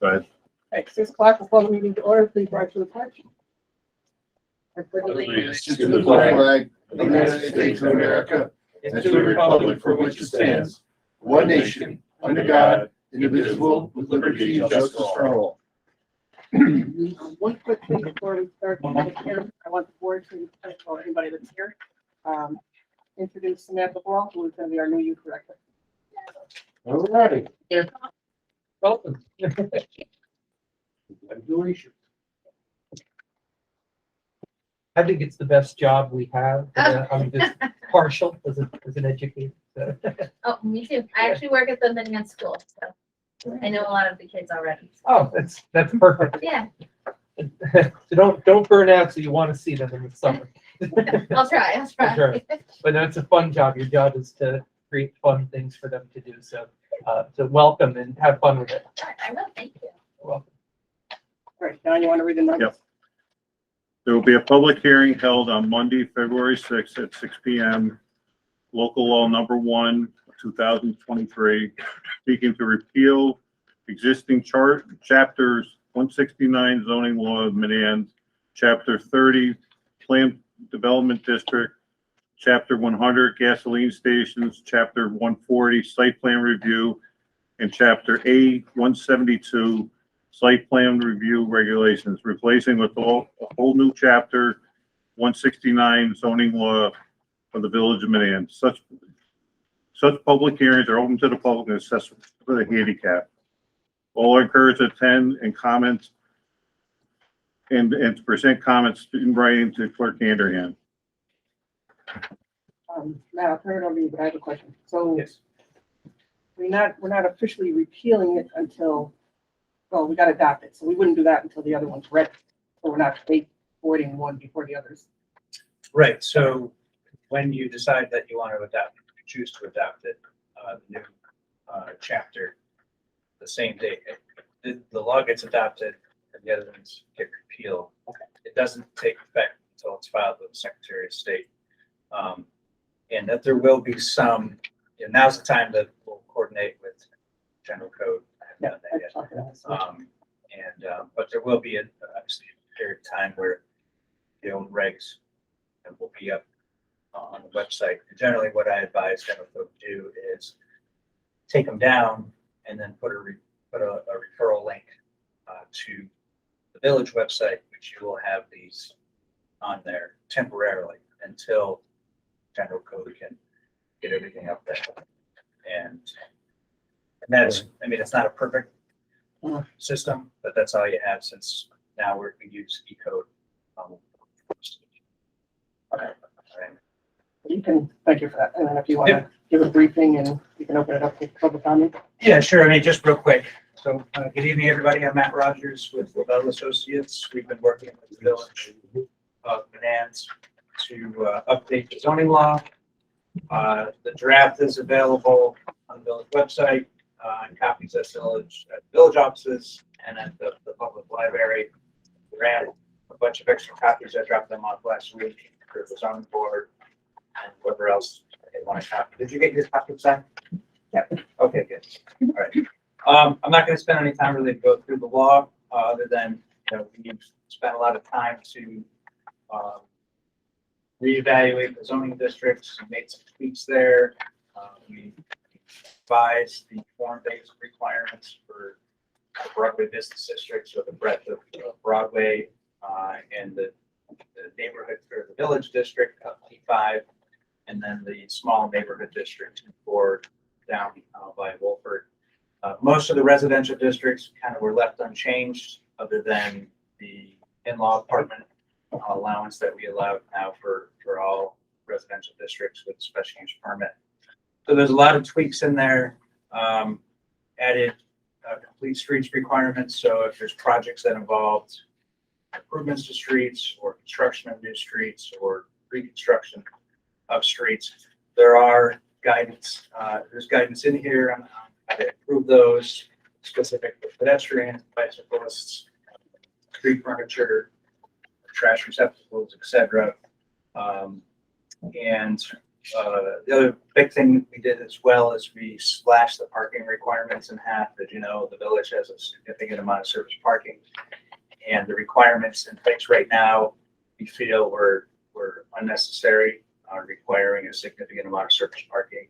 Go ahead. At 6 o'clock, we'll call the meeting to order. Please rise to the pledge. Allegiance to the flag of the United States of America and to the republic for which it stands, one nation, under God, indivisible, with liberty and justice for all. One quick thing before we start the public hearing, I want the board to, or anybody that's here, introduce Samantha Ball, who is going to be our new youth director. All righty. Welcome. Congratulations. I think it's the best job we have. I'm just partial as an educator. So. Oh, me too. I actually work at the Menands school, so I know a lot of the kids already. Oh, that's perfect. Yeah, So don't burn out. So you want to see them in the summer. I'll try. I'll try. Sure. But no, it's a fun job. Your job is to create fun things for them to do. So welcome and have fun with it. I will. Thank you. You're welcome. All right, John, you want to read the notice? Yep. There will be a public hearing held on Monday, February 6th at 6 p.m. Local law number 1, 2023, seeking to repeal existing chapters 169 zoning law of Menands, chapter 30 planned development district, chapter 100 gasoline stations, chapter 140 site plan review, and chapter A 172 site plan review regulations, replacing with a whole new chapter 169 zoning law of the Village of Menands. Such public hearings are open to the public and accessible for the handicap. All are encouraged to attend and comment and to present comments in writing to Clerk Anderhan. Matt, I'll turn it over to you, but I have a question. So Yes. we're not officially repealing it until, well, we got to adopt it. So we wouldn't do that until the other one's ready. So we're not voting one before the others. Right, so when you decide that you want to adopt, choose to adopt it, the new chapter, the same day, the law gets adopted and the other ones get repealed. Okay. It doesn't take effect until it's filed with the Secretary of State. And that there will be some, now's the time that we'll coordinate with General Code. I haven't Yeah, done I that yet. talked about it. But there will be obviously a period of time where the old regs will be up on the website. And generally, what I advise General Code to do is take them down and then put a referral link to the village website, which you will have these on there temporarily until General Code can get everything up there. And that's, I mean, it's not a perfect system, but that's all you have since now we use E-code. Okay. Right. You can, thank you for that. And then if you want to give a briefing and you can open it up to public comment. Yeah, sure. I mean, just real quick. So good evening, everybody. I'm Matt Rogers with Lavelle Associates. We've been working with the Village of Menands to update the zoning law. The draft is available on the village website, and copies at village offices and at the public library. We ran a bunch of extra copies. I dropped them off last week for the zoning board and whoever else they want to copy. Did you get your copy signed? Yeah. Okay, good. All right. I'm not going to spend any time really to go through the law, other than we've spent a lot of time to reevaluate the zoning districts, made some tweaks there. We revised the form-based requirements for the Broadway business district, so the breadth of Broadway and the neighborhood for the village district up P5, and then the small neighborhood district for down by Wolford. Most of the residential districts kind of were left unchanged, other than the in-law apartment allowance that we allow now for all residential districts with special use permit. So there's a lot of tweaks in there. Added complete streets requirements. So if there's projects that involved improvements to streets or construction of new streets or reconstruction of streets, there are guidance. There's guidance in here on how to improve those, specific for pedestrians, bicyclists, street furniture, trash receptacles, etc. And The other big thing we did as well is we slashed the parking requirements in half. As you know, the village has a significant amount of surface parking. And the requirements in place right now, we feel were unnecessary, requiring a significant amount of surface parking.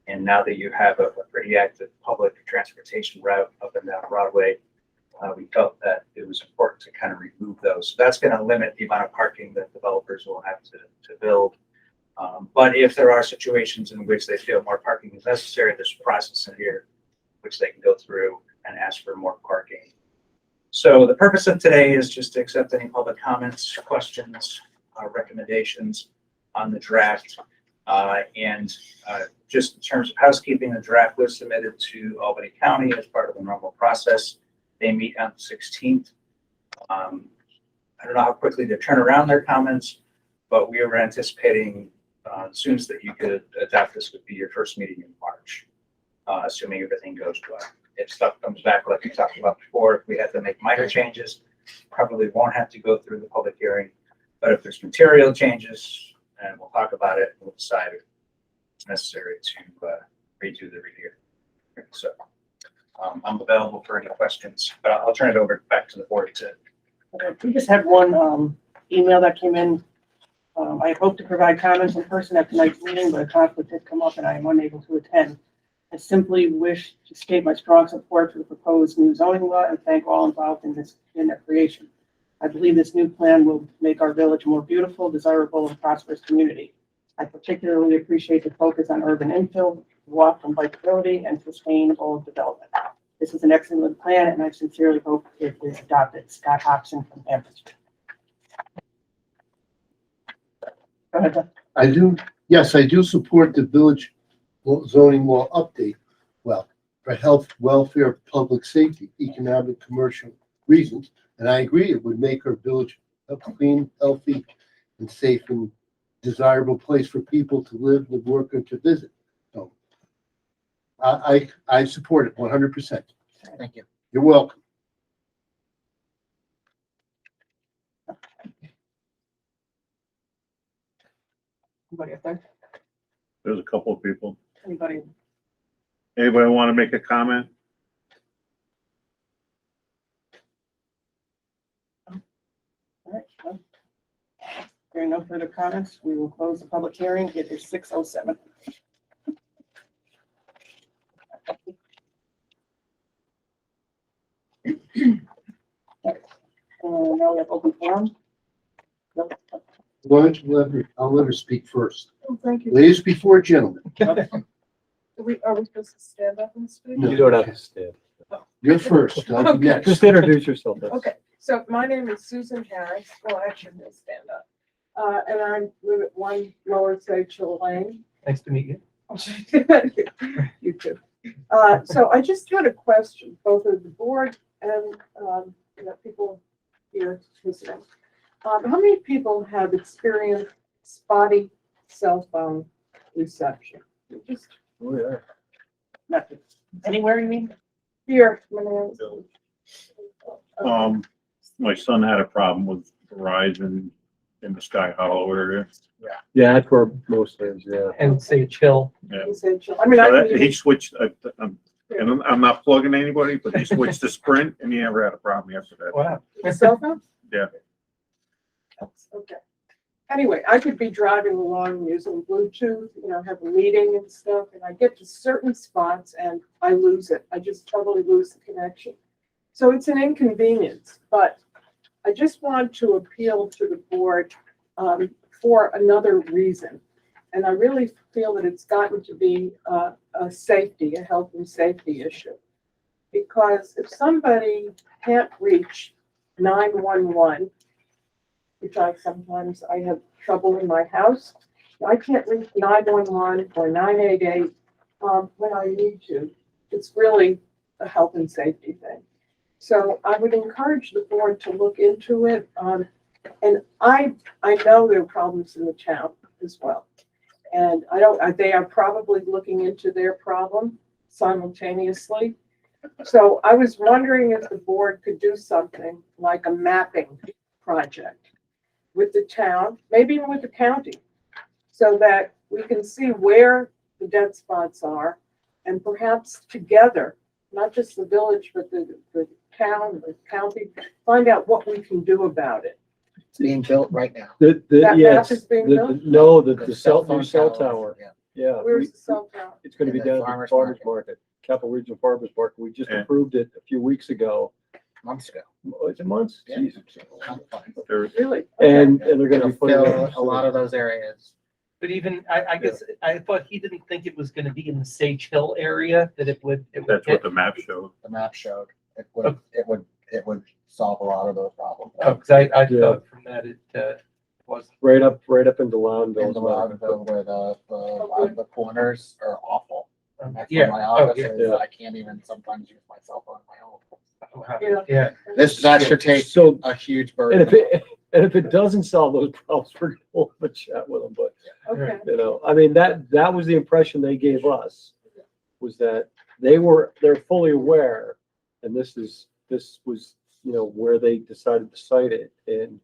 And now that you have a pretty active public transportation route up and down Broadway, we felt that it was important to kind of remove those. So that's going to limit the amount of parking that developers will have to build. But if there are situations in which they feel more parking is necessary, there's a process in here which they can go through and ask for more parking. So the purpose of today is just to accept any public comments, questions, recommendations on the draft. Just in terms of housekeeping, the draft was submitted to Albany County as part of the normal process. They meet on the 16th. I don't know how quickly they turn around their comments, but we were anticipating as soon as that you could adopt this would be your first meeting in March, assuming everything goes well. If stuff comes back like we talked about before, if we have to make minor changes, probably won't have to go through the public hearing. But if there's material changes, and we'll talk about it, we'll decide if it's necessary to redo the review. So I'm available for any questions, but I'll turn it over back to the board to. We just had one email that came in. I had hoped to provide comments in person at tonight's meeting, but a conflict had come up and I am unable to attend. I simply wish to state my strong support for the proposed new zoning law and thank all involved in their creation. I believe this new plan will make our village a more beautiful, desirable, and prosperous community. I particularly appreciate the focus on urban infill, walk and bikeability, and sustainable development. This is an excellent plan, and I sincerely hope it is adopted. Scott Hobson from Amherst. Go ahead, Jeff. I do, yes, I do support the village zoning law update. Well, for health, welfare, public safety, economic, commercial reasons. And I agree, it would make our village a clean, healthy, and safe and desirable place for people to live, to work, and to visit. So I support it 100%. Thank you. You're welcome. Anybody up there? There's a couple of people. Anybody? Anybody want to make a comment? All right. Well, there are no further comments. We will close the public hearing. It is 6:07. Now we have open forum. Nope. Why don't you I'll let her speak first. Oh, thank you. Ladies before gentlemen. Are we supposed to stand up and speak? No. You don't have to stand. You're first. I'll be Okay. next. Just introduce yourself. Okay, so my name is Susan Harris. Well, actually, I'm gonna stand up. And I live at 1 Lower Sage-Hill Lane. Nice to meet you. You too. So I just had a question, both of the board and, people here listening. How many people have experienced spotty cell phone reception? Just Oh, yeah. nothing. Anywhere you mean? Here. Menands. My son had a problem with Verizon in the Sky Hollow area. Yeah, that's where most things, yeah. And say chill. Yeah. He said, I mean, So I that, can he even- switched, and I'm not plugging anybody, but he switched to Sprint and he never had a problem after that. Wow. cell phone? Yeah. Okay. Anyway, I could be driving along using Bluetooth, have a meeting and stuff, and I get to certain spots and I lose it. I just totally lose the connection. So it's an inconvenience, but I just want to appeal to the board for another reason. And I really feel that it's gotten to be a health and safety issue. Because if somebody can't reach 911, which sometimes I have trouble in my house, I can't reach 911 or 988 when I need to. It's really a health and safety thing. So I would encourage the board to look into it. And I know there are problems in the town as well. And they are probably looking into their problem simultaneously. So I was wondering if the board could do something like a mapping project with the town, maybe even with the county, so that we can see where the dead spots are, and perhaps together, not just the village, but the town, the county, find out what we can do about it. It's being built right now. That map Yes, is being the- built? no, the The cell, phone new cell tower, Yeah. yeah. Where's the cell tower? It's gonna be In the down at the farmer's farmer's market. market, Capital Regional Farmers Market. We just Yeah. approved it a few weeks ago. Months ago. Is it months? Yeah. Jeez. There, Really? Okay. And they're gonna It'll be putting fill up a lot of those areas. But even, I guess, I thought he didn't think it was gonna be in the Sage Hill area, that it would that's what hit. the map showed. The map showed. It would solve a lot of those problems. Oh, cause I Yeah. thought from that it, was. right up into In Loudonville. the Loudonville where the corners are awful. That's Yeah, where my oh, office yeah. is. Yeah. I can't even sometimes use my cell phone in my home. Yeah, That should take So, a huge and burden. if it doesn't solve those problems, we're gonna have a chat with them, but, Okay. you know, I mean, that was the impression they gave us, was that they're fully aware, and this was, you know, where they decided to site it, and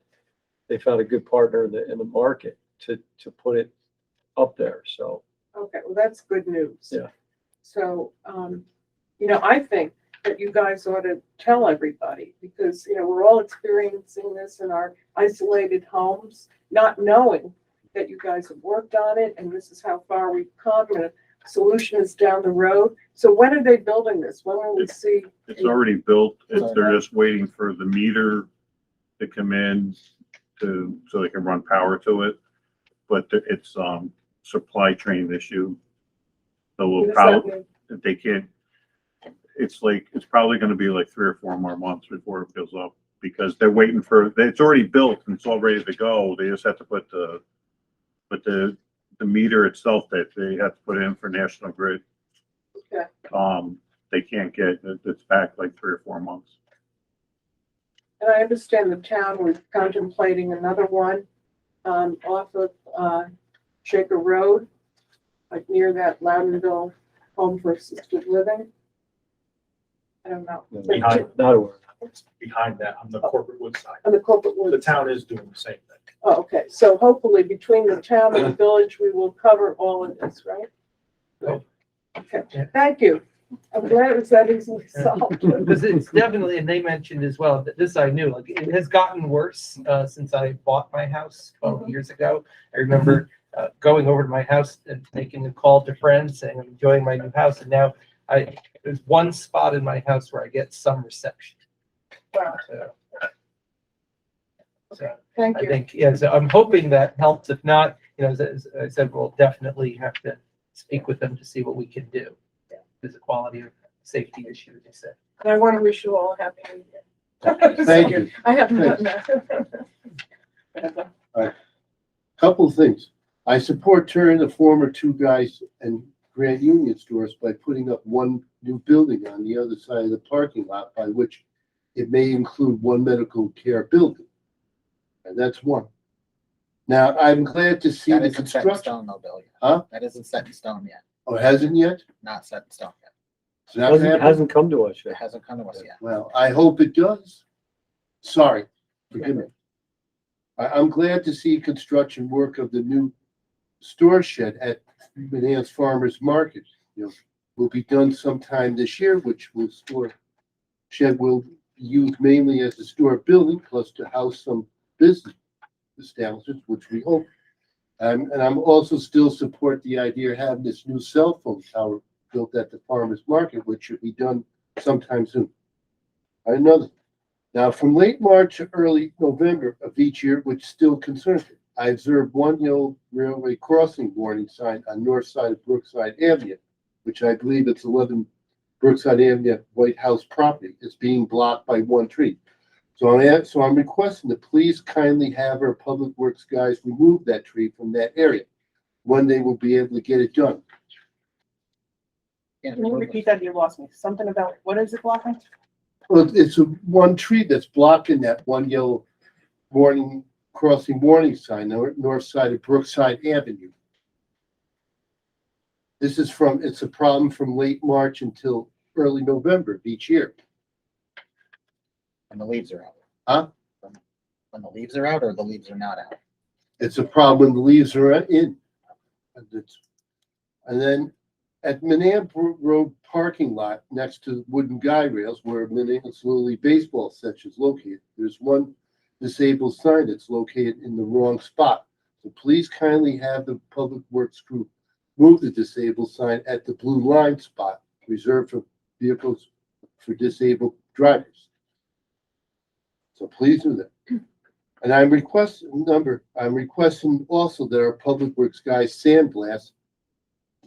they found a good partner in the market to put it up there, so. Okay, well, that's good news. Yeah. So, I think that you guys ought to tell everybody, because, we're all experiencing this in our isolated homes, not knowing that you guys have worked on it, and this is how far we've come, and a solution is down the road. So when are they building this? When will we see? It's already built. They're just waiting for the meter to come in so they can run power to it. But it's, supply chain issue. So What we'll does that probably, mean? they can't, it's probably gonna be like 3 or 4 more months before it goes up, because they're waiting for, it's already built and it's all ready to go. They just have to put the meter itself that they have to put in for National Grid. Okay. They can't get, it's back like 3 or 4 months. And I understand the town was contemplating another one, off of, Shaker Road, like near that Loudonville Home for Assisted Living. I don't know. Not aware. Behind that on the corporate wood side. On the corporate The woods. town is doing the same thing. Oh, okay, so hopefully between the town and the village, we will cover all of this, right? Okay, thank you. I'm glad it was that easily solved. because it's definitely, and they mentioned as well, that this I knew, like, it has gotten worse, since I bought my house 12 years ago. I remember, going over to my house and making a call to friends saying I'm enjoying my new house, and now there's one spot in my house where I get some reception. Wow, So thank I you. think, yeah, so I'm hoping that helps. If not, as I said, we'll definitely have to speak with them to see what we can do. There's a quality of safety issue, as you said. And I want to wish you all a happy new year. Thank you. I haven't done that. Couple of things. I support turning the former Two Guys and Grand Union stores by putting up one new building on the other side of the parking lot, by which it may include one medical care building. And that's one. Now, I'm glad to see That the isn't set in construction. stone though, Bill. Huh? That isn't set in stone yet. Oh, hasn't yet? Not set in stone yet. It's not gonna happen? Hasn't come to us It yet. hasn't come to us yet. Well, I hope it does. Sorry, forgive me. I'm glad to see construction work of the new store shed at Menands Farmers Market. Will be done sometime this year, which shed will be used mainly as a store building, plus to house some business establishments, which we hope. And I'm also still support the idea of having this new cell phone tower built at the farmer's market, which should be done sometime soon. Another, now from late March to early November of each year, which still concerns me, I observed one yellow railway crossing warning sign on north side of Brookside Avenue, which I believe it's 11 Brookside Avenue, White House property, is being blocked by one tree. So I'm requesting to please kindly have our public works guys remove that tree from that area, when they will be able to get it done. Can't Can you remove repeat it. that? You lost me. Something about, what is it blocking? Well, it's one tree that's blocking that one yellow crossing warning sign, north side of Brookside Avenue. It's a problem from late March until early November of each year. When the leaves are out. Huh? When the leaves are out or the leaves are not out? It's a problem when the leaves are in. And then at Menands Road parking lot next to wooden guy rails where Menands Little League baseball section is located, there's one disabled sign that's located in the wrong spot. So please kindly have the Public Works crew move the disabled sign at the blue line spot reserved for vehicles for disabled drivers. So please do that. And I'm requesting also that our Public Works guys sandblast,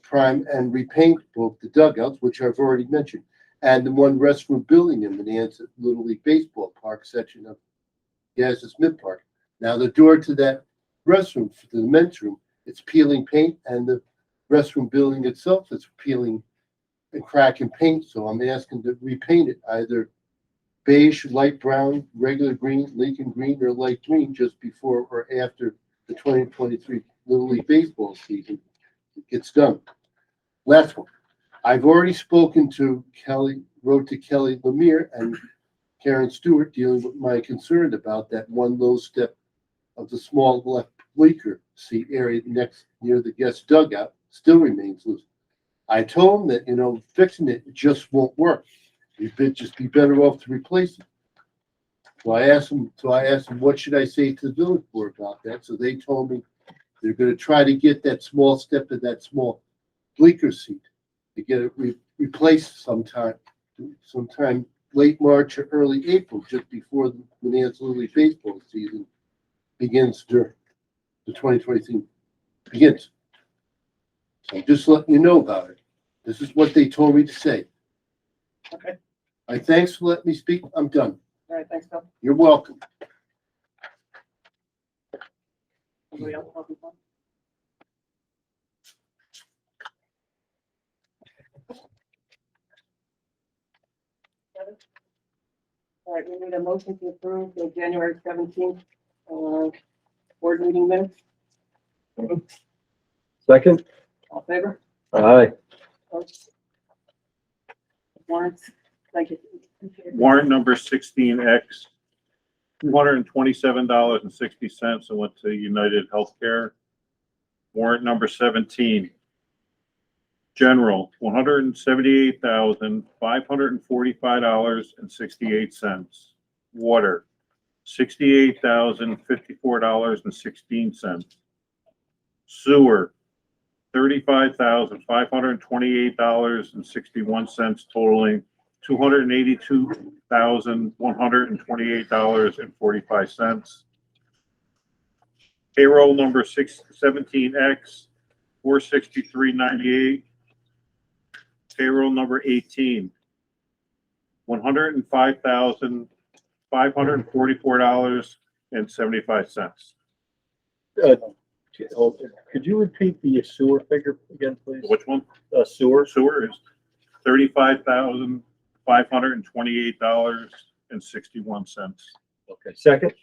prime, and repaint both the dugouts, which I've already mentioned, and the one restroom building in the Menands Little League Baseball Park section of Gaza Smith Park. Now, the door to that restroom, for the men's room, it's peeling paint, and the restroom building itself is peeling and cracking paint. So I'm asking to repaint it either beige, light brown, regular green, Lincoln green, or light green just before or after the 2023 Little League baseball season gets done. Last one. I've already spoken to wrote to Kelly Lemire and Karen Stewart dealing with my concern about that one low step of the small left bleaker seat area near the guest dugout still remains loose. I told them that, fixing it just won't work. You'd just be better off to replace it. So I asked them, what should I say to the village board about that? So they told me they're going to try to get that small step of that small bleaker seat to get it replaced sometime late March or early April, just before the Menands Little League baseball season begins during the 2023 begins. So I'm just letting you know about it. This is what they told me to say. Okay, Thanks for letting me speak. I'm done. all right, thanks, Bill. You're welcome. Anybody else have anything? Kevin? All right, we need a motion to approve the January 17th, board meeting minutes. Second? All in favor? Aye. Opposed? Warrants, thank you. Warrant number 16X, $227.60. It went to United Healthcare. Warrant number 17, general, $178,545.68. Water, $68,054.16. Sewer, $35,528.61, totaling $282,128.45. Payroll number 17X, $463.98. Payroll number 18, $105,544.75. Could you repeat the sewer figure again, please? Which one? Sewer? Sewer is $35,528.61. Okay, second?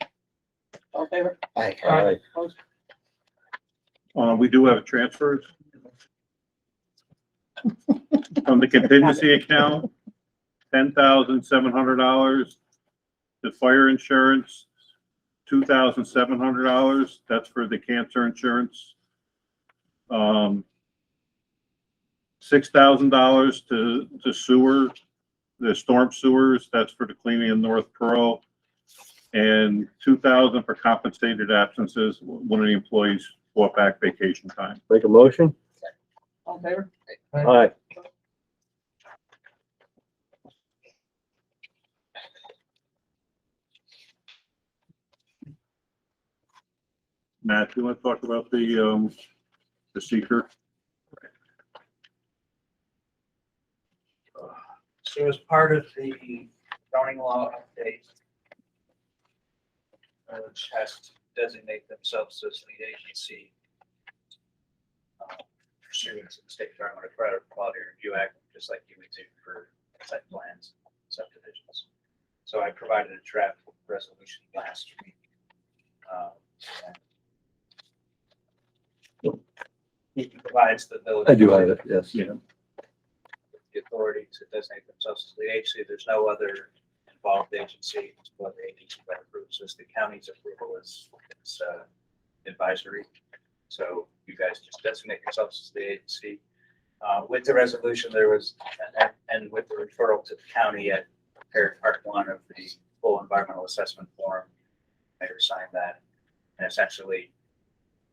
All in favor? Aye. Opposed? We do have transfers from the contingency account, $10,700. The fire insurance, $2,700. That's for the cancer insurance. $6,000 to sewer, the storm sewers. That's for the cleaning of North Pearl, and $2,000 for compensated absences when the employees bought back vacation time. Make a motion? All in favor? Aye. Matt, do you want to talk about the seeker? So as part of the zoning law update, which has to designate themselves as lead agency pursuant to the State Environmental Quality Review Act, just like you would do for site plans, subdivisions. So I provided a draft resolution last week. He provides the village. I do have it, yes. Yeah. The authority to designate themselves as lead agency. There's no other involved agency, no other agency that approves this. The county's approval is advisory. So you guys just designate yourselves as the agency. With the resolution, there was, and with the referral to the county at prepared part one of the full environmental assessment form, mayor signed that, and essentially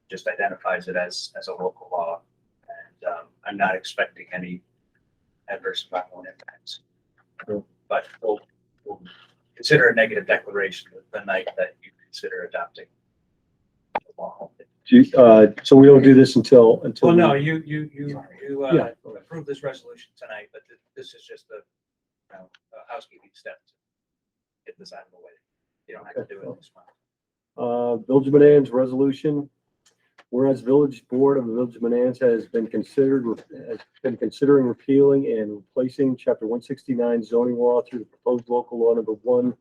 just identifies it as a local law. And I'm not expecting any adverse environmental impacts. Cool. But we'll consider a negative declaration the night that you consider adopting the law. So we don't do this until. Well, no, you Yeah. approve this resolution tonight, but this is just a housekeeping step to get this out of the way. You don't have to do it this month. Village of Menands resolution. Whereas Village Board of the Village of Menands has been considering repealing and replacing Chapter 169 zoning law through the proposed local law number 1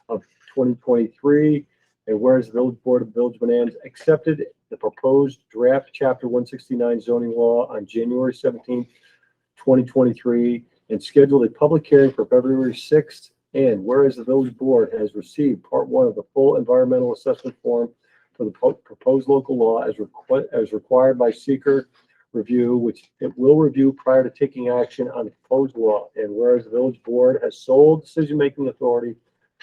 of 2023. And whereas the Village Board of the Village of Menands accepted the proposed draft Chapter 169 zoning law on January 17th, 2023, and scheduled a public hearing for February 6th. And whereas the Village Board has received Part 1 of the full environmental assessment form for the proposed local law as required by seeker review, which it will review prior to taking action on the proposed law. And whereas the Village Board has sole decision-making authority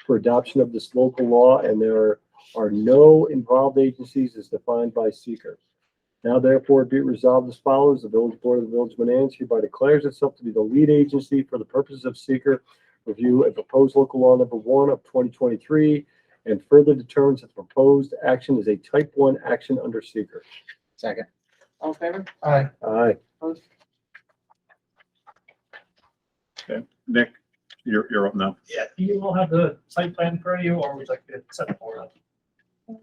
for adoption of this local law, and there are no involved agencies as defined by seeker. Now therefore be it resolved as follows: the Village Board of the Village of Menands hereby declares itself to be the lead agency for the purposes of seeker review and proposed local law number 1 of 2023, and further determines that the proposed action is a type 1 action under seeker. Second. All in favor? Aye. Aye. Opposed? Nick, you're up now. Yeah, do you all have the site plan for you, or would you like to set the board up? Why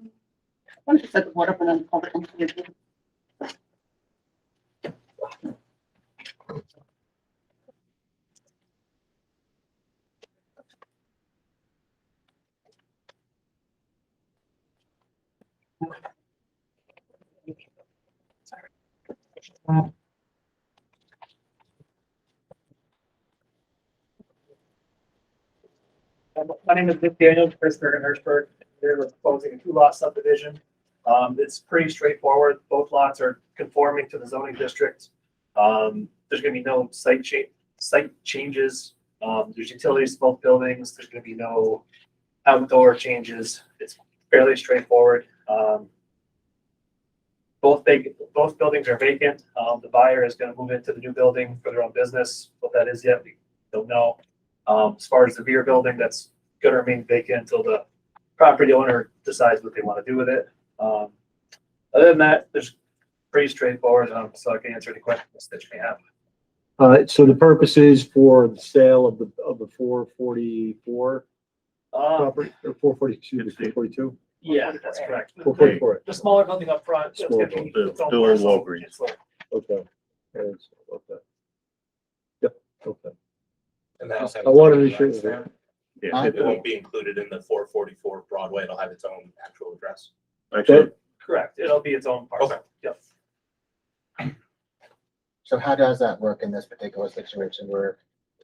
don't you set the board up and then public information? My name is Nick Daniel, Pittsburgh and Hirschberg. We're proposing a 2-lot subdivision. It's pretty straightforward. Both lots are conforming to the zoning district. There's gonna be no site changes. There's utilities to both buildings. There's gonna be no outdoor changes. It's fairly straightforward. Both buildings are vacant. The buyer is gonna move into the new building for their own business. What that is yet, we don't know. As far as the rear building, that's gonna remain vacant until the property owner decides what they want to do with it. Other than that, there's pretty straightforward, so I can answer any questions that you may have. So the purpose is for the sale of the 444 property, or 442, 442? Yeah, that's correct. 444. The smaller building up front, it's Smaller gonna be building. its own Still in parcel. Walgreens. It's like- Okay. Okay. Yep, okay. And that'll have I wanted to show you. Yeah, It won't be included in the 444 Broadway. It'll have its own actual address. actually, Correct, it'll be its own parcel. Okay. Yep. So how does that work in this particular situation where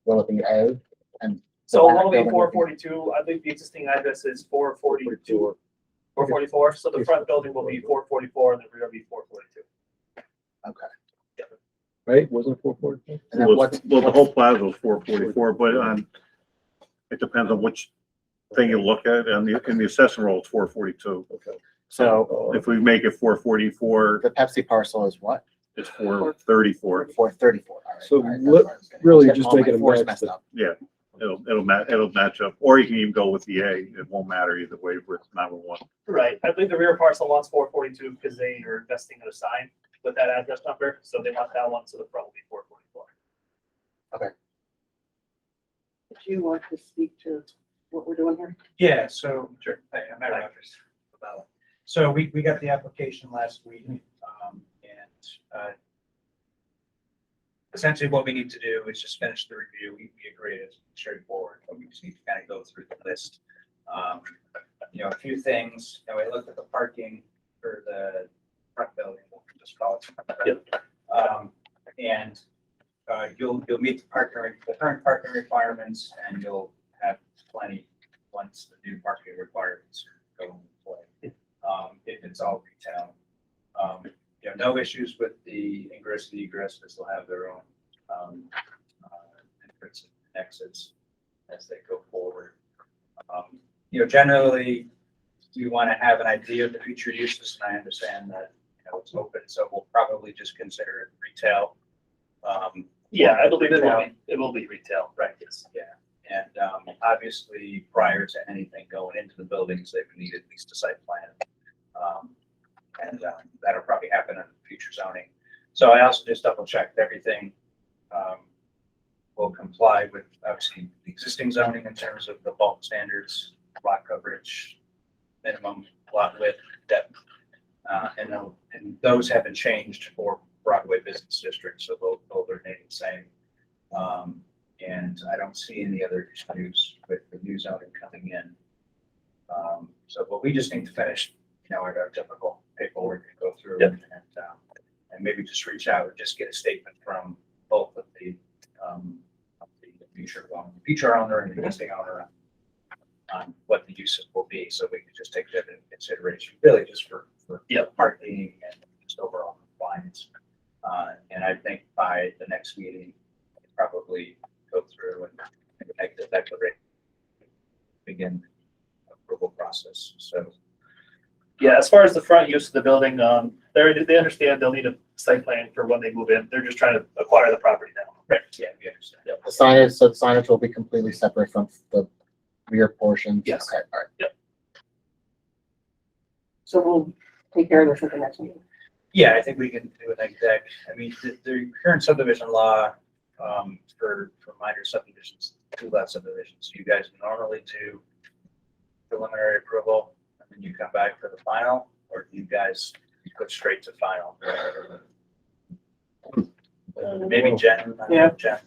will it be A and? So the back it'll be building will 442. I think the existing address is 442, 444. So the front building will be 444 and the rear will be 442. Okay. Right, wasn't it 444? And then well, what's, the whole plaza was 444, but it depends on which thing you look at, and in the assessment roll, it's 442. Okay. so If we make it 444, the Pepsi parcel is what? it's 434. 434. All right, So all right, that's what- what I was getting. really I was just getting all make it my a fours match messed that- up. Yeah, it'll match up, or you can even go with the A. It won't matter either way with number 1. Right. I believe the rear parcel wants 442 because they are investing in a sign with that address number. So they want that one. So the front will be 444. Did you want to speak to what we're doing here? Yeah, so, sure, I'm Matt Rogers. So we got the application last week, and essentially what we need to do is just finish the review. We agree it's straightforward, but we just need to kind of go through the list. A few things, we looked at the parking for the front building, we'll just call it. Yep. And you'll meet the current parking requirements, and you'll have plenty once the new parking requirements go into play. If it's all retail. no issues with the ingress and egress, because they'll have their own, entrance and exits as they go forward. Generally, we want to have an idea of the future uses, and I understand that, it's open, so we'll probably just consider it retail. Yeah, I believe it will be retail. Right, yes, yeah. And obviously, prior to anything going into the buildings, they would need at least a site plan. And that'll probably happen in future zoning. So I also just double checked everything will comply with, obviously, the existing zoning in terms of the bulk standards, lot coverage, minimum lot width, depth. And those haven't changed for Broadway Business District, so they'll remain the same. And I don't see any other issues with the new zoning coming in. But we just need to finish, our typical paperwork and go through Yep. and maybe just reach out and just get a statement from both of the future owner and the existing owner on what the uses will be, so we can just take that into consideration, really just for parking and just overall compliance. And I think by the next meeting, probably go through and make the declaration, begin the approval process. So Yeah, as far as the front use of the building, they understand they'll need a site plan for when they move in. They're just trying to acquire the property now. right, yeah, we understand. Yep. The signage, so the signage will be completely separate from the rear portion? Yes. Okay, all right. So we'll take care of this at the next meeting. Yeah, I think we can do an exec. I mean, the current subdivision law for minor subdivisions, 2-lot subdivisions, you guys normally do preliminary approval and then you come back for the final, or do you guys go straight to final? Maybe Jen. Yeah. Jen,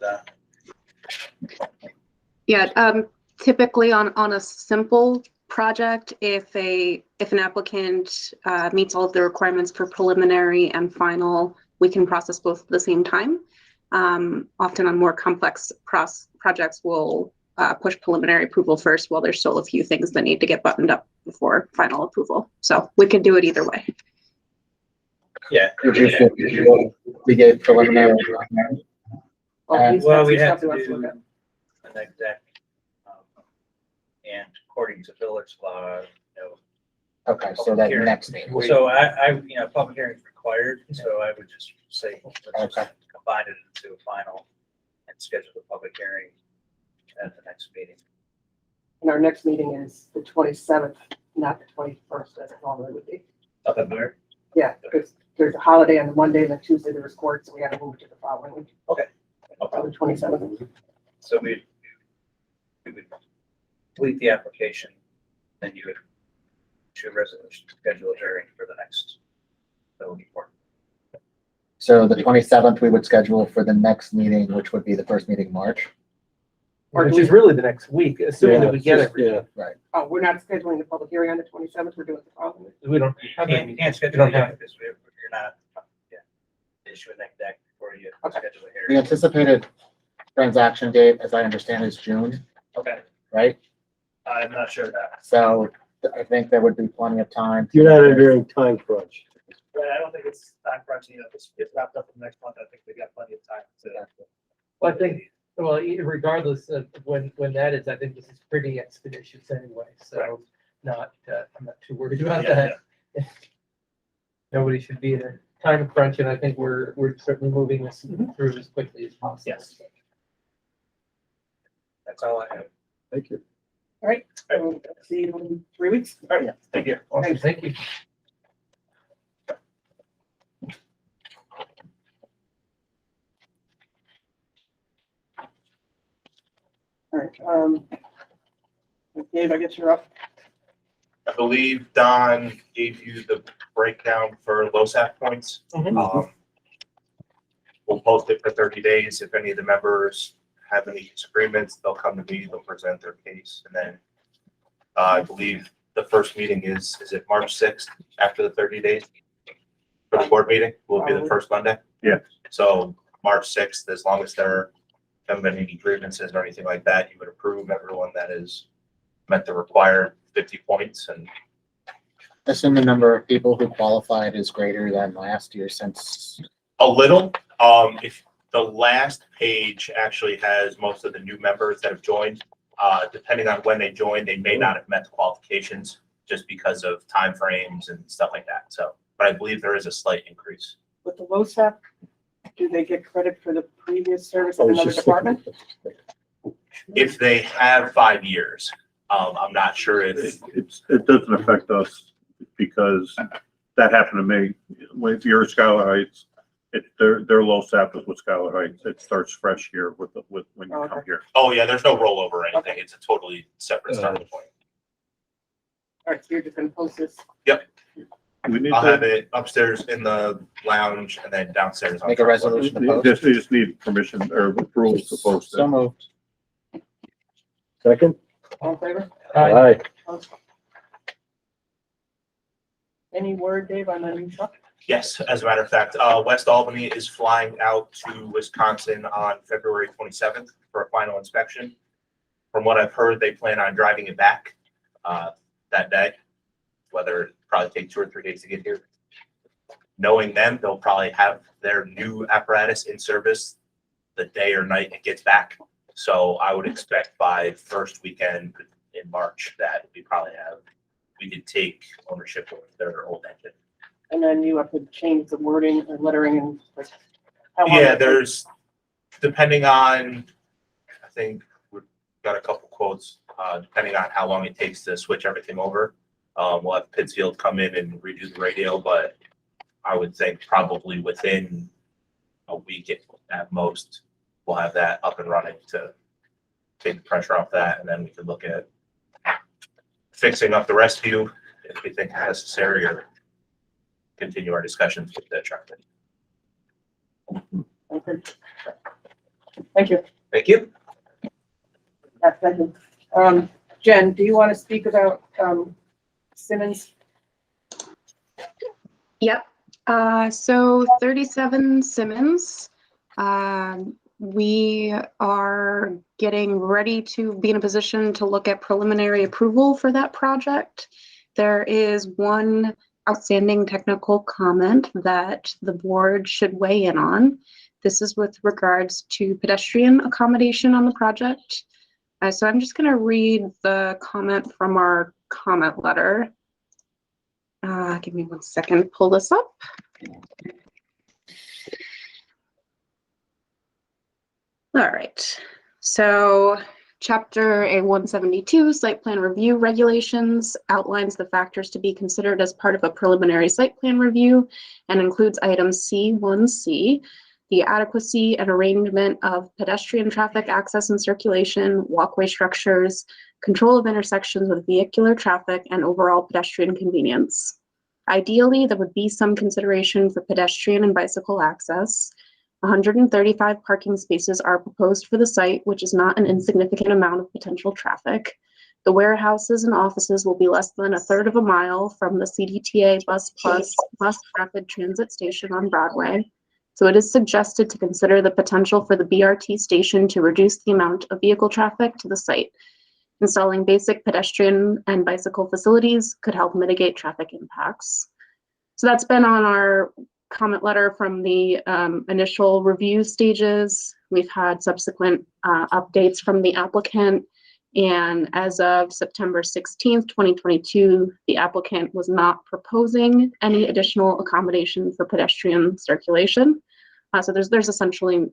Yeah, typically on a simple project, if an applicant meets all of the requirements for preliminary and final, we can process both at the same time. Often on more complex projects, we'll push preliminary approval first while there's still a few things that need to get buttoned up before final approval. So we can do it either way. yeah. Would you feel we gave preliminary? He's got Well, some we'd stuff have he to wants do look at. an exec. And according to village law, Okay, so that next meeting. so public hearing is required, so I would just say, let's Okay. just combine it into a final and schedule the public hearing at the next meeting. And our next meeting is the 27th, not the 21st, as it normally would be. Up in there. Yeah, because there's a holiday on the Monday and then Tuesday there's court, so we gotta move it to the following week. Okay. On the 27th. So we would complete the application, then you would issue a resolution to schedule a hearing for the next village board. So the 27th, we would schedule for the next meeting, which would be the first meeting in March. Which is really the next week, assuming that we get everything. Oh, we're not scheduling the public hearing on the 27th, we're doing it the following week. We don't have You any. can't We schedule don't it have- yet because you're not, issue a next deck before you Okay. schedule a The hearing. anticipated transaction date, as I understand, is June, Okay, right? I'm not sure of that. So I think there would be plenty of time. You're not in a very time crunch. But I don't think it's time crunching. It's wrapped up in the next month. I think we got plenty of time to. Well, I think, regardless of when that is, I think this is pretty expeditious anyway, so I'm not too worried about Yeah, that. Nobody should be in a time crunch, and I think we're certainly moving this through as quickly as possible. Yes. That's all I have. Thank you. All right, so see you in 3 weeks. All right, thank you. Awesome, thank you. All right, Dave, I guess you're up. I believe Don gave you the breakdown for LoSAP points. Mhm. We'll post it for 30 days. If any of the members have any disagreements, they'll come to me, they'll present their case. And then I believe the first meeting is it March 6th after the 30 days? For the board meeting, will be the first Monday? Yeah. So March 6th, as long as there haven't been any grievances or anything like that, you would approve everyone that has met the required 50 points, and assume the number of people who qualified is greater than last year since, A little, if the last page actually has most of the new members that have joined, depending on when they joined, they may not have met the qualifications just because of timeframes and stuff like that. So, but I believe there is a slight increase. With the LoSAP, do they get credit for the previous service I in was another just department? If they have 5 years, I'm not sure if, It doesn't affect us because that happened to me. If you're at Skylar Heights, their low SAP is with Skylar Heights. It starts fresh here with when you come here. oh yeah, there's no rollover or anything. It's a totally separate starting point. All right, so you're just gonna post this. We need I'll have to, it upstairs in the lounge and then downstairs. on make a front porch. resolution to we post. just need permission or approval to post So it. moved. Second? All in favor? Aye. Any word, Dave, on the new truck? Yes, as a matter of fact, West Albany is flying out to Wisconsin on February 27th for a final inspection. From what I've heard, they plan on driving it back that day, whether it probably take 2 or 3 days to get here. Knowing them, they'll probably have their new apparatus in service the day or night it gets back. So I would expect by first weekend in March that we could take ownership of their old engine. And then you have to change the wording or lettering and like. how long Yeah, it there's, depending on, I think we've got a couple quotes, depending on how long it takes to switch everything over. We'll have Pittsfield come in and redo the radio, but I would think probably within a week at most, we'll have that up and running to take the pressure off that, and then we can look at fixing up the rescue if we think necessary, or continue our discussions with the truck. Okay. Thank you. Thank you. Yeah, thank you. Jen, do you want to speak about, Simmons? Yep. So 37 Simmons. We are getting ready to be in a position to look at preliminary approval for that project. There is one outstanding technical comment that the board should weigh in on. This is with regards to pedestrian accommodation on the project. So I'm just going to read the comment from our comment letter. Give me 1 second to pull this up. All right, so Chapter A172 Site Plan Review Regulations outlines the factors to be considered as part of a preliminary site plan review and includes item C1C, the adequacy and arrangement of pedestrian traffic access and circulation, walkway structures, control of intersections with vehicular traffic, and overall pedestrian convenience. Ideally, there would be some consideration for pedestrian and bicycle access. 135 parking spaces are proposed for the site, which is not an insignificant amount of potential traffic. The warehouses and offices will be less than 1/3 of a mile from the CDTA Bus Rapid Transit Station on Broadway. So it is suggested to consider the potential for the BRT station to reduce the amount of vehicle traffic to the site. Installing basic pedestrian and bicycle facilities could help mitigate traffic impacts. So that's been on our comment letter from the initial review stages. We've had subsequent updates from the applicant, and as of September 16th, 2022, the applicant was not proposing any additional accommodation for pedestrian circulation. So there's essentially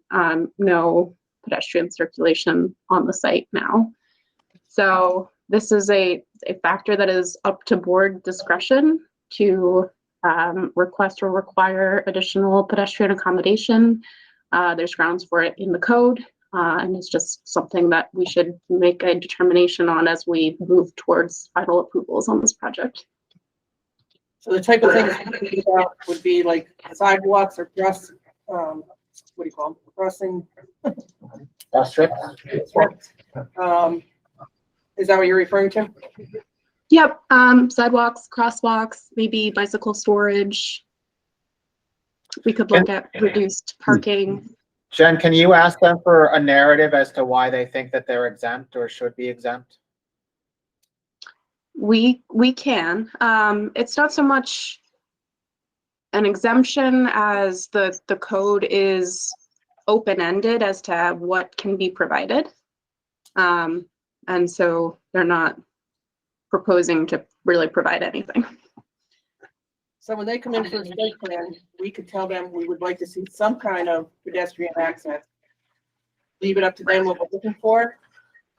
no pedestrian circulation on the site now. So this is a factor that is up to board discretion to request or require additional pedestrian accommodation. There's grounds for it in the code, and it's just something that we should make a determination on as we move towards final approvals on this project. So the type of things we're thinking about would be like sidewalks or cross, what do you call them? Crossing. Bus trip? Is that what you're referring to? Yep, sidewalks, crosswalks, maybe bicycle storage. We could look at reduced parking. Jen, can you ask them for a narrative as to why they think that they're exempt or should be exempt? We can. It's not so much an exemption as the code is open-ended as to what can be provided. And so they're not proposing to really provide anything. So when they come in for a site plan, we could tell them we would like to see some kind of pedestrian access. Leave it up to them what we're looking for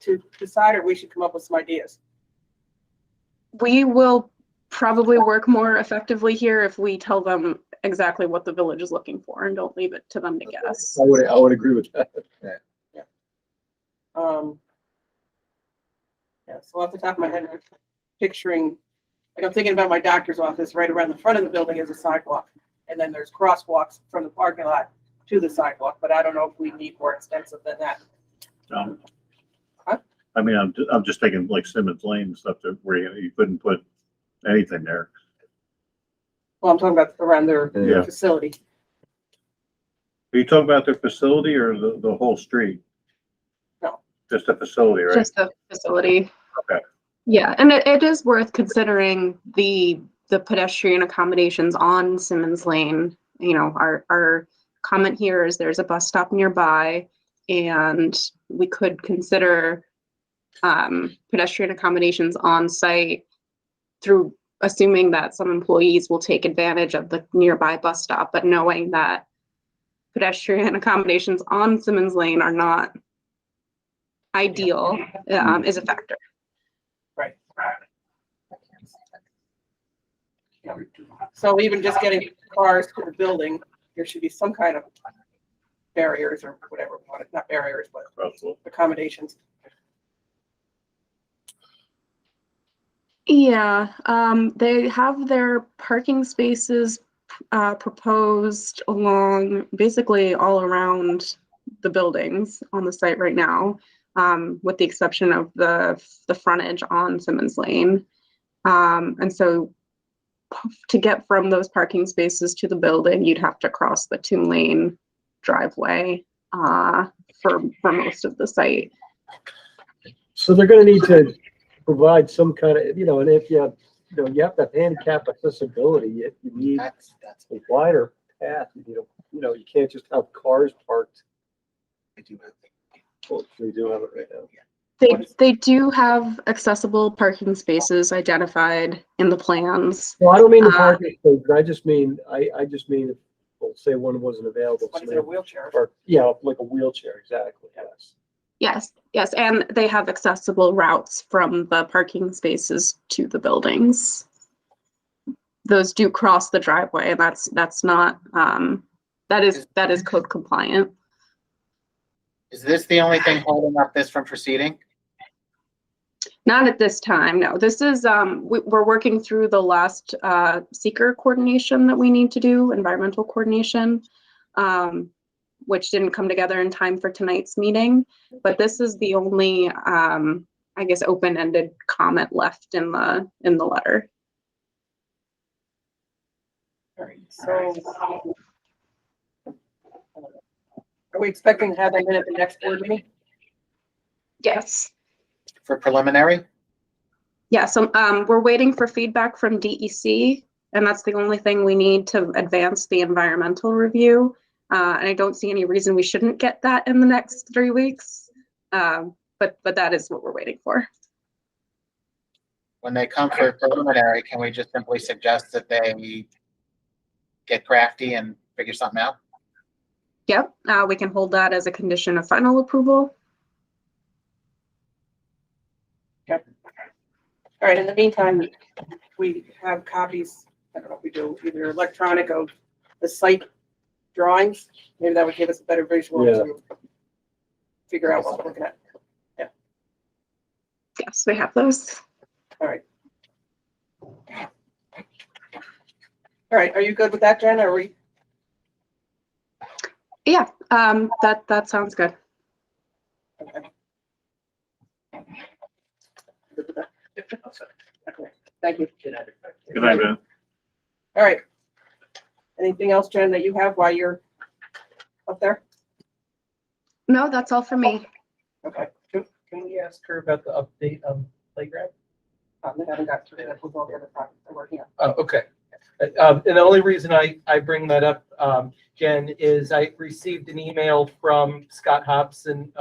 to decide, or we should come up with some ideas. We will probably work more effectively here if we tell them exactly what the village is looking for and don't leave it to them to guess. I would agree with that. Yeah, so off the top of my head, I'm picturing, like I'm thinking about my doctor's office, right around the front of the building is a sidewalk. And then there's crosswalks from the parking lot to the sidewalk, but I don't know if we need more extensive than that. Huh? I mean, I'm just thinking like Simmons Lane and stuff that where you couldn't put anything there. Well, I'm talking about around their Yeah. facility. Are you talking about the facility or the whole street? No. Just the facility, right? Just the facility. Okay. Yeah, and it is worth considering the pedestrian accommodations on Simmons Lane. You know, our comment here is there's a bus stop nearby, and we could consider pedestrian accommodations on site through assuming that some employees will take advantage of the nearby bus stop, but knowing that pedestrian accommodations on Simmons Lane are not ideal is a factor. Right. So even just getting cars to the building, there should be some kind of barriers or whatever, not barriers, but accommodations. Yeah, they have their parking spaces proposed along basically all around the buildings on the site right now, with the exception of the frontage on Simmons Lane. And so to get from those parking spaces to the building, you'd have to cross the 2-lane driveway for most of the site. So they're gonna need to provide some kind of, and if you have to have handicap accessibility, you need That's a wider path. You can't just have cars parked. I do have. Well, we do have it right now. They do have accessible parking spaces identified in the plans. Well, I don't mean the parking spaces. I just mean if, well, say one wasn't available. What is it, a wheelchair? Or, yeah, like a wheelchair, exactly, yes. Yes, and they have accessible routes from the parking spaces to the buildings. Those do cross the driveway, and that's not that is code compliant. Is this the only thing holding up this from proceeding? Not at this time, no. This is we're working through the last seeker coordination that we need to do, environmental coordination. Which didn't come together in time for tonight's meeting, but this is the only, I guess, open-ended comment left in the letter. All right, so are we expecting to have them in at the next board meeting? Yes. For preliminary? Yeah, so we're waiting for feedback from DEC, and that's the only thing we need to advance the environmental review. And I don't see any reason we shouldn't get that in the next 3 weeks. But that is what we're waiting for. When they come for preliminary, can we just simply suggest that they get crafty and figure something out? Yep, we can hold that as a condition of final approval. Yep. All right, in the meantime, we have copies, I don't know if we do, either electronic of the site drawings. Maybe that would give us a better visual to figure out what we're looking at. Yeah. Yes, we have those. All right. All right, are you good with that, Jen? Are we? Yeah, that sounds good. Okay. Good with that? Okay, thank you. Good night, man. All right. Anything else, Jen, that you have while you're up there? No, that's all for me. Okay. Can we ask her about the update on playground? They haven't with all the other projects I'm working on. Oh, okay. And the only reason I bring that up, Jen, is I received an email from Scott Hobson,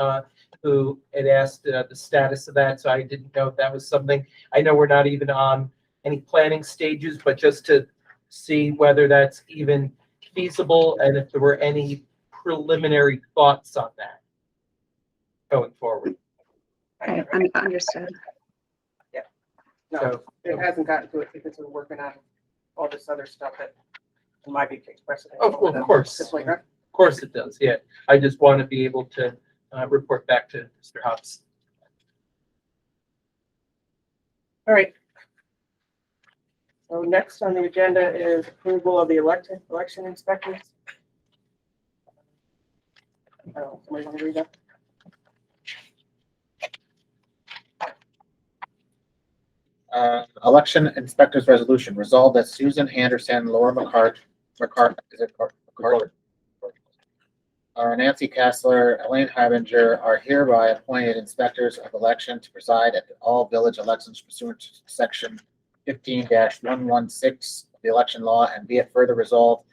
who had asked the status of that, so I didn't know if that was something. I know we're not even on any planning stages, but just to see whether that's even feasible and if there were any preliminary thoughts on that going forward. Okay, understood. No, So, it hasn't gotten to it because we're working on all this other stuff that might be takes precedent. Of course. Just like that. Of course it does, yeah. I just want to be able to report back to Mr. Hobson. All right. So next on the agenda is approval of the election inspectors. Somebody want to read that? Election inspectors resolution, resolved that Susan Anderson, Laura McCart, Nancy Kessler, Elaine Heibinger are hereby appointed inspectors of election to preside at all village elections pursuant to section 15-116 of the election law, and be it further resolved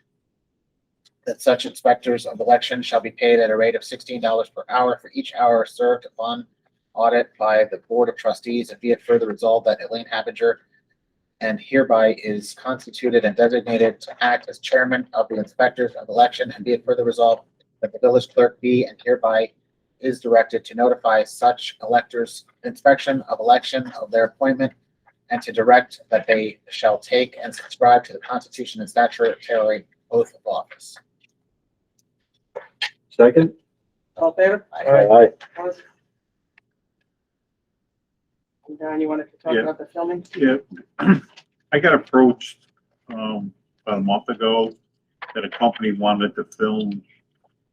that such inspectors of election shall be paid at a rate of $16 per hour for each hour served upon audit by the Board of Trustees, and be it further resolved that Elaine Habinger and hereby is constituted and designated to act as chairman of the inspectors of election, and be it further resolved that the village clerk be and hereby is directed to notify such electors inspection of election of their appointment, and to direct that they shall take and subscribe to the Constitution and statutory oath of office. Second? All in favor? Aye. Opposed? And Don, you wanted to talk Yeah. about the filming? Yeah, I got approached, about a month ago that a company wanted to film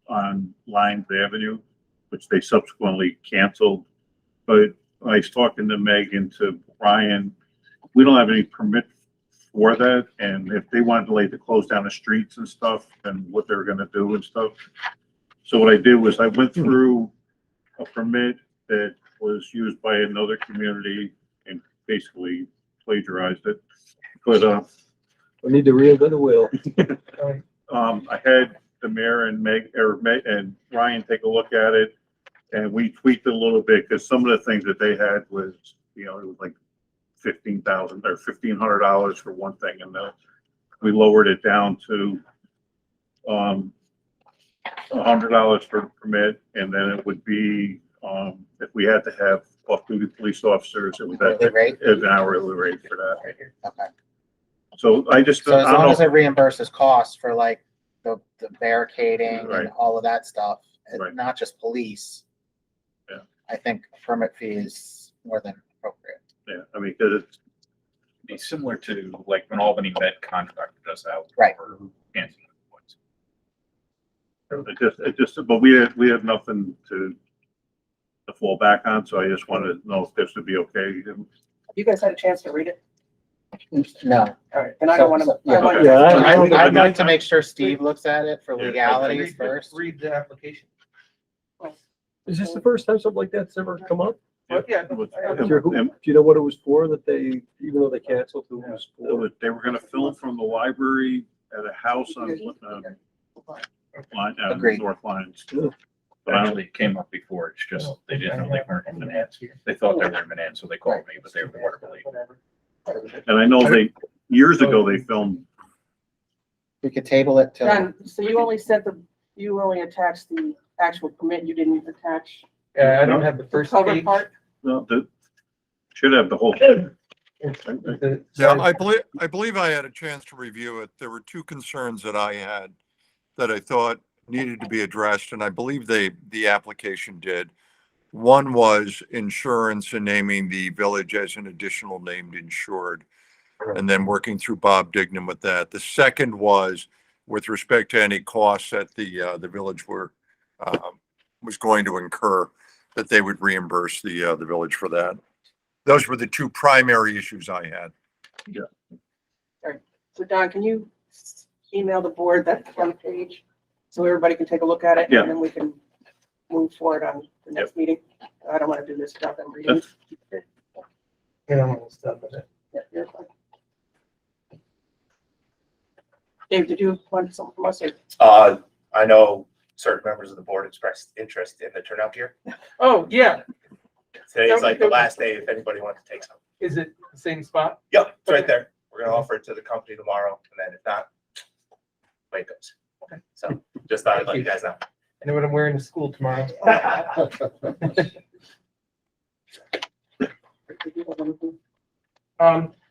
on Lyons Avenue, which they subsequently canceled. But I was talking to Megan, to Brian, we don't have any permit for that. And if they wanted to close down the streets and stuff, and what they were gonna do and stuff. So what I did was I went through a permit that was used by another community and basically plagiarized it. But, We need to reinvent the wheel. I had the mayor and and Ryan take a look at it, and we tweaked it a little bit, because some of the things that they had was, it was like $15,000 or $1,500 for one thing, and we lowered it down to $100 per permit, and then it would be, if we had to have off-duty police officers, it was Hourly rate? an hourly rate for that. Okay. So I just, So as I long don't as know. it reimburses costs for like the barricading Right. and all of that stuff, and Right. not just police. Yeah. I think a permit fee is more than appropriate. Yeah, I mean, because it's, Be similar to like when Albany Med contracted us out. Right. For canceling. it just, but we had nothing to fall back on, so I just wanted to know if this would be okay. You guys had a chance to read it? No. All right, then I don't want to. Yeah, I'd like to make sure Steve looks at it for Yeah, legalities first. Read the application. Is this the first time something like that's ever come up? Yeah. Do you know what it was for, that they, even though they canceled, who it was for? They were gonna film from the library at a house on, Agreed. North Lyons. Yeah. But I don't, Actually, it came up before, it's just, they didn't know they weren't in Menands. They thought they were in Menands, so they called me, but they weren't really. and I know years ago, they filmed, We could table it till, Don, so you only you only attached the actual permit, you didn't attach Yeah, I don't have the the first cover page. part? no, should have the whole thing. Yeah, I believe I had a chance to review it. There were two concerns that I had that I thought needed to be addressed, and I believe the application did. One was insurance and naming the village as an additional named insured, and then working through Bob Dignam with that. The second was with respect to any costs that the village was going to incur, that they would reimburse the village for that. Those were the two primary issues I had. So Don, can you email the board that front page so everybody can take a look at it? Yeah. And then we can move forward on the next meeting. I don't want to do this stuff and reading. That's- You know, stuff with it. Yeah, you're Dave, did you want something from us? I know certain members of the board expressed interest in the turnout gear. Oh, yeah. Today's like the last day if anybody wants to take some. Is it the same spot? Yep, it's right there. We're gonna offer it to the company tomorrow, and then if not, way it goes. Okay. So just thought I'd let you guys know. I know what I'm wearing to school tomorrow.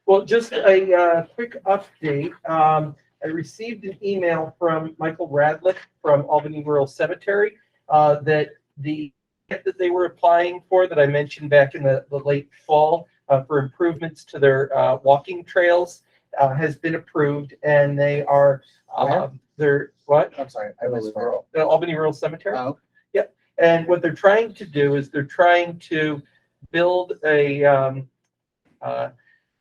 Well, just a quick update. I received an email from Michael Radlick from Albany Rural Cemetery that the grant that they were applying for that I mentioned back in the late fall for improvements to their walking trails has been approved, and they are they're what? I'm sorry, I was rural. The Albany Rural Cemetery. Oh, And what they're trying to do is they're trying to build a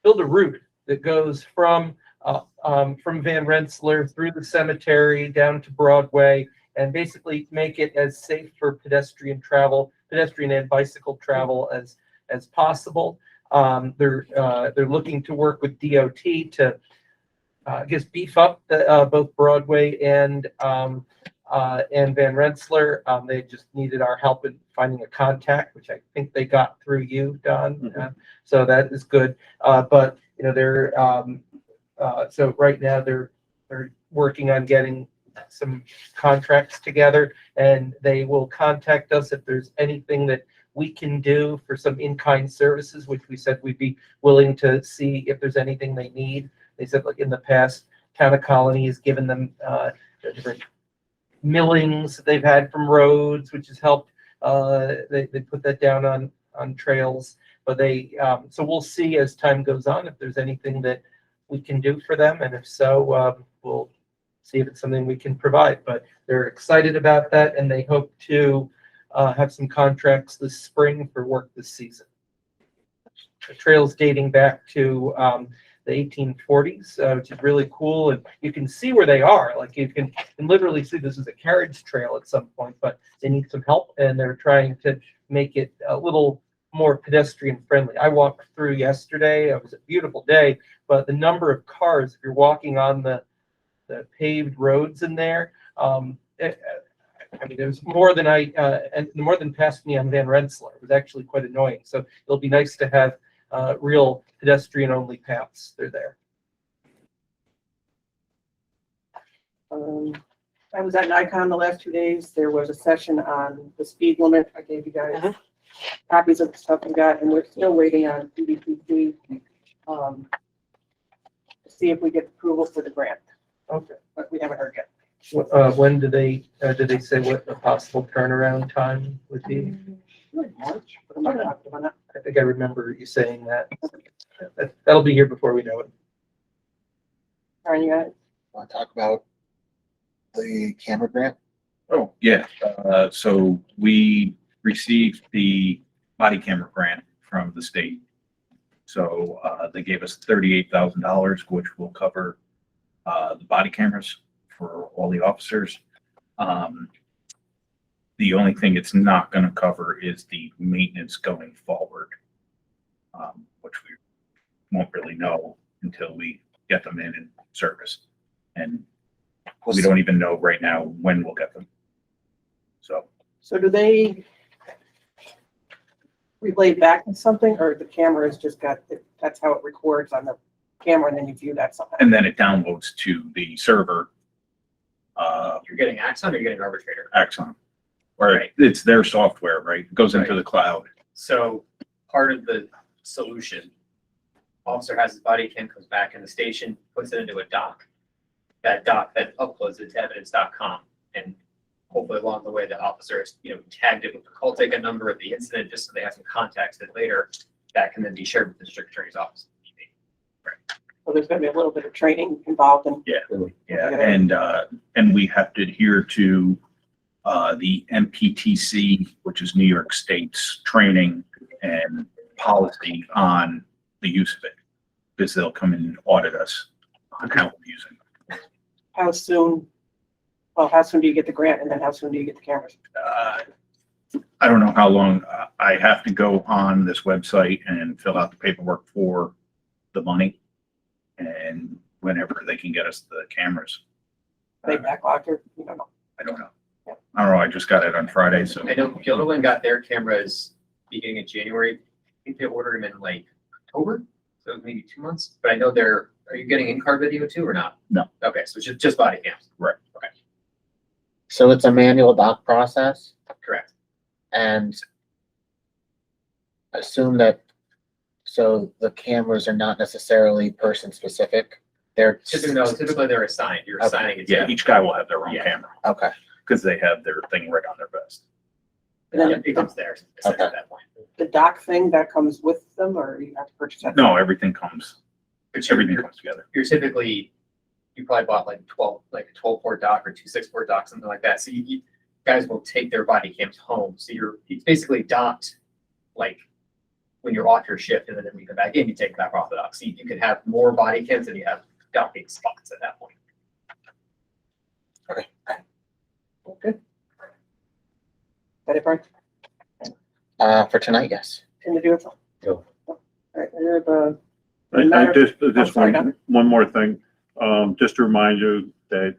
route that goes from Van Rensselaer through the cemetery down to Broadway, and basically make it as safe for pedestrian and bicycle travel as possible. They're looking to work with DOT to I guess beef up both Broadway and Van Rensselaer. They just needed our help in finding a contact, which I think they got through you, Don. So that is good. But you know, they're so right now they're working on getting some contracts together, and they will contact us if there's anything that we can do for some in-kind services, which we said we'd be willing to see if there's anything they need. They said, like in the past, Town of Colony has given them different millings that they've had from roads, which has helped. They put that down on trails, but so we'll see as time goes on if there's anything that we can do for them, and if so, we'll see if it's something we can provide. But they're excited about that, and they hope to have some contracts this spring for work this season. The trail's dating back to the 1840s, which is really cool, and you can see where they are. Like you can literally see this is a carriage trail at some point, but they need some help, and they're trying to make it a little more pedestrian friendly. I walked through yesterday. It was a beautiful day, but the number of cars, if you're walking on the paved roads in there, I mean, there's more than and more than passed me on Van Rensselaer. It was actually quite annoying. So it'll be nice to have real pedestrian-only paths. They're there. I was at Nikon the last 2 days. There was a session on the speed limit. I gave you guys copies of the stuff we got, and we're still waiting on PDPP to see if we get approval for the grant. Okay. But we haven't heard yet. When did they say what the possible turnaround time would be? March, but I'm not active on that. I think I remember you saying that. That'll be here before we know it. All right, you guys. want to talk about the camera grant? Oh, yeah. So we received the body camera grant from the state. So they gave us $38,000, which will cover the body cameras for all the officers. The only thing it's not going to cover is the maintenance going forward, which we won't really know until we get them in service. And we don't even know right now when we'll get them. So do they relay back to something, or the camera has just got, that's how it records on the camera, and then you view that somehow? And then it downloads to the server. You're getting Axon or you're getting Arbitrator? Axon. Or it's their software, right? It goes into the cloud. So part of the solution, officer has his body cam, comes back in the station, puts it into a doc. That doc then uploads it to evidence.com, and hopefully along the way the officers, tagged it with the call ticket number of the incident, just so they have some context that later that can then be shared with the district attorney's office. So there's gonna be a little bit of training involved in. Yeah, and we have to adhere to the MPTC, which is New York State's training and policy on the use of it, because they'll come in and audit us on how we're using it. How soon do you get the grant, and then how soon do you get the cameras? I don't know how long. I have to go on this website and fill out the paperwork for the money, and whenever they can get us the cameras. They backlogged or, you don't know. I don't know. I don't know, I just got it on Friday, so. I know Gilderland got their cameras beginning of January. I think they ordered them in like October, so maybe 2 months. But I know are you getting in-car video too or not? No. Okay, so just body cams. Right. Okay, So it's a manual dock process correct. and assume that, so the cameras are not necessarily person specific. They're Typically they're assigned. You're Okay. assigning it to Yeah, them. each guy will have their own Yeah. camera, okay. because they have their thing right on their vest. And then It comes there at that point. the dock thing that comes with them, or you have to purchase that? No, everything comes But Everything comes together. you're typically, you probably bought like a 12-port dock or 2 6-port dock, something like that. So you guys will take their body cams home. So it's basically docked like when you're off your shift, and then when you come back in, you take it back off the dock. So you can have more body cams than you have docking spots at that point. Good. Got it, Brian? For tonight, yes. Can you do it? Go. All right, I have a. Just sorry, one more thing. Just to remind you that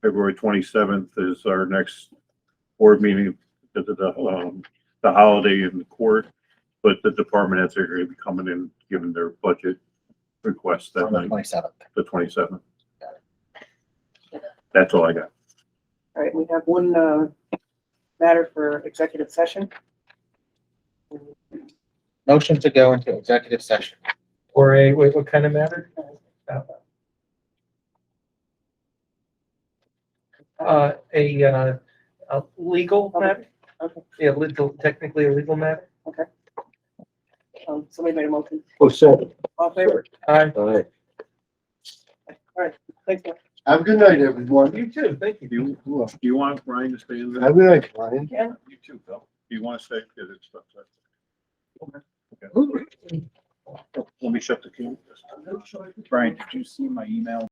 February 27th is our next board meeting because of the holiday in the court. But the department heads are going to be coming in, giving their budget requests that On the night, 27th. the 27th. That's all I got. All right, we have one matter for executive session. Motion to go into executive session. Or what kind of matter? A legal matter? Okay. Yeah, technically a legal matter. Somebody made a motion. Oh, second. All in favor? Aye. All right. All right, thanks, Mike. Have a good night, everyone. You too, thank you. Do you want Ryan to stay in there? Have a good night, Brian. Yeah. You too, Phil. Do you want to stay? Because it's stuff. Okay. Let me shut the camera. Brian, did you see my email?